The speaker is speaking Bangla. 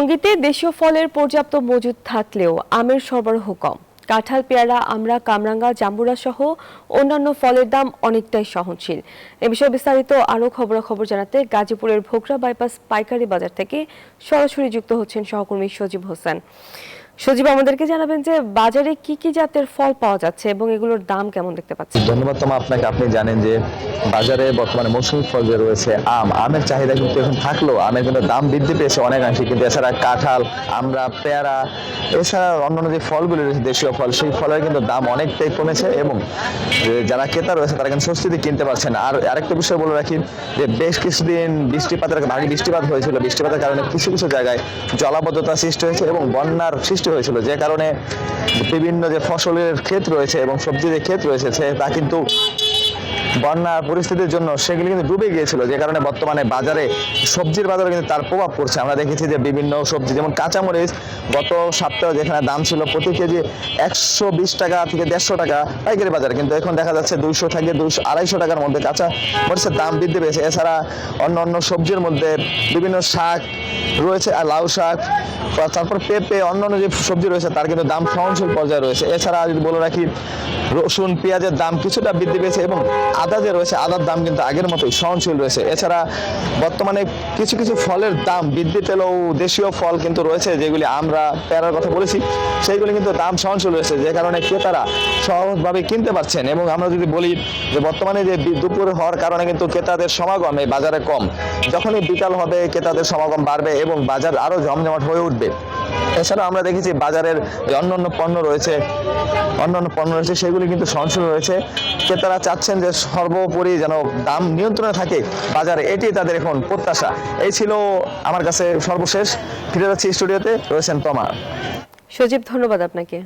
টঙ্গীতে দেশীয় ফলের পর্যাপ্ত মজুদ থাকলেও আমের সরবরাহ কম। কাঁঠাল, পেয়ারা, আমড়া, কামরাঙ্গা, জাম্বুরা সহ অন্যান্য ফলের দাম অনেকটাই সহনশীল। এ বিষয়ে বিস্তারিত আরও খবরাখবর জানাতে গাজীপুরের ভোগড়া বাইপাস পাইকারি বাজার থেকে সরাসরি যুক্ত হচ্ছেন সহকর্মী সজীব হোসেন। সজীব, আমাদেরকে জানাবেন যে বাজারে কি কি জাতের ফল পাওয়া যাচ্ছে এবং এগুলোর দাম কেমন দেখতে পাচ্ছেন? ধন্যবাদ তোমা আপনাকে। আপনি জানেন যে বাজারে বর্তমানে মৌসুমী ফল যে রয়েছে আমের চাহিদা কিন্তু এখন থাকলেও আমের কিন্তু দাম বৃদ্ধি পেয়েছে অনেকাংশে। কিন্তু এছাড়া কাঁঠাল, আমড়া, পেয়ারা এছাড়া অন্যান্য যে ফলগুলি রয়েছে দেশীয় ফল, সেই ফলের কিন্তু দাম অনেকটাই কমেছে এবং যারা ক্রেতা রয়েছে তারা কিন্তু স্বস্তিতে কিনতে পারছেন। আর আরেকটা বিষয় বলে রাখি যে বেশ কিছুদিন ভারী বৃষ্টিপাত হয়েছিল। বৃষ্টিপাতের কারণে কিছু কিছু জায়গায় জলাবদ্ধতা সৃষ্টি হয়েছে এবং বন্যার সৃষ্টি হয়েছিল, যে কারণে বিভিন্ন যে ফসলের ক্ষেত রয়েছে এবং সবজির যে ক্ষেত রয়েছে তা কিন্তু বন্যার পরিস্থিতির জন্য সেগুলি কিন্তু ডুবে গিয়েছিল, যে কারণে বর্তমানে বাজারে সবজির বাজারে কিন্তু তার প্রভাব পড়ছে। আমরা দেখেছি যে বিভিন্ন সবজি যেমন কাঁচামরিচ গত সপ্তাহে যেখানে দাম ছিল প্রতি কেজি 120 টাকা থেকে 150 টাকা পাইকারি বাজারে, কিন্তু এখন দেখা যাচ্ছে 200 থেকে 200-250 টাকার মধ্যে কাঁচা মরিচের দাম বৃদ্ধি পেয়েছে। এছাড়া অন্য সবজির মধ্যে বিভিন্ন শাক রয়েছে, আর লাউ শাক, তারপর পেঁপে, অন্যান্য যে সবজি রয়েছে তার কিন্তু দাম সহনশীল পর্যায়ে রয়েছে। এছাড়া যদি বলে রাখি রসুন, পেঁয়াজের দাম কিছুটা বৃদ্ধি পেয়েছে এবং আদা যে রয়েছে আদার দাম কিন্তু আগের মতোই সহনশীল রয়েছে। এছাড়া বর্তমানে কিছু কিছু ফলের দাম বৃদ্ধি পেলেও দেশীয় ফল কিন্তু রয়েছে যেগুলি আমরা পেয়ারার কথা বলেছি, সেইগুলি কিন্তু দাম সহনশীল রয়েছে, যে কারণে ক্রেতারা সহজভাবে কিনতে পারছেন। এবং আমরা যদি বলি যে বর্তমানে যে দুপুর হওয়ার কারণে কিন্তু ক্রেতাদের সমাগম এই বাজারে কম, যখনই বিকাল হবে ক্রেতাদের সমাগম বাড়বে এবং বাজার আরো জমজমাট হয়ে উঠবে। এছাড়া আমরা দেখেছি বাজারের যে অন্যান্য পণ্য রয়েছে সেগুলি কিন্তু সহনশীল রয়েছে। ক্রেতারা চাচ্ছেন যে সর্বোপরি যেন দাম নিয়ন্ত্রণে থাকে বাজারে, এটি তাদের এখন প্রত্যাশা। এই ছিল আমার কাছে সর্বশেষ। ফিরে যাচ্ছি স্টুডিওতে, রয়েছেন তোমার। সজীব, ধন্যবাদ আপনাকে।